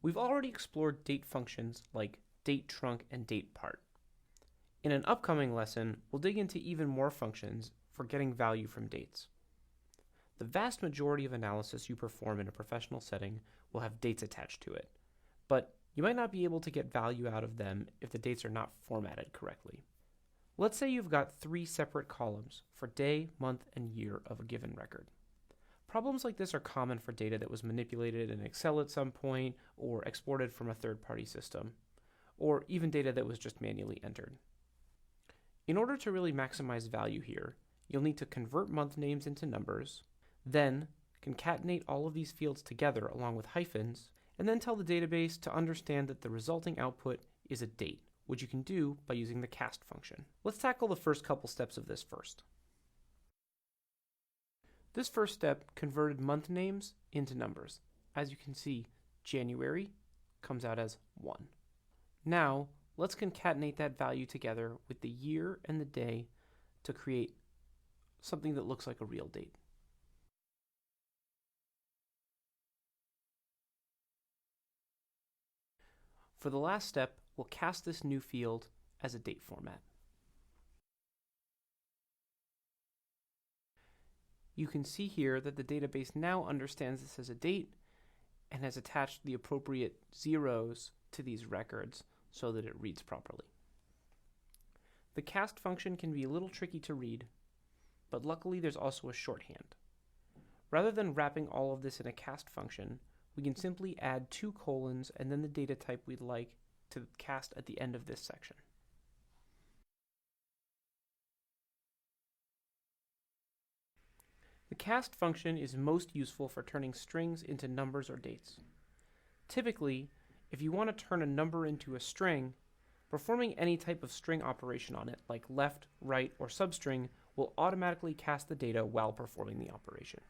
We've already explored date functions like dateTrunc and datePart. In an upcoming lesson, we'll dig into even more functions for getting value from dates. The vast majority of analysis you perform in a professional setting will have dates attached to it, but you might not be able to get value out of them if the dates are not formatted correctly. Let's say you've got 3 separate columns for day, month, and year of a given record. Problems like this are common for data that was manipulated in Excel at some point or exported from a third-party system, or even data that was just manually entered. In order to really maximize value here, you'll need to convert month names into numbers, then concatenate all of these fields together along with hyphens, and then tell the database to understand that the resulting output is a date, which you can do by using the cast function. Let's tackle the first couple steps of this first. This first step converted month names into numbers. As you can see, January comes out as 1. Now, let's concatenate that value together with the year and the day to create something that looks like a real date. For the last step, we'll cast this new field as a date format. You can see here that the database now understands this as a date and has attached the appropriate zeros to these records so that it reads properly. The cast function can be a little tricky to read, but luckily there's also a shorthand. Rather than wrapping all of this in a cast function, we can simply add 2 colons and then the data type we'd like to cast at the end of this section. The cast function is most useful for turning strings into numbers or dates. Typically, if you want to turn a number into a string, performing any type of string operation on it, like left, right, or substring, will automatically cast the data while performing the operation.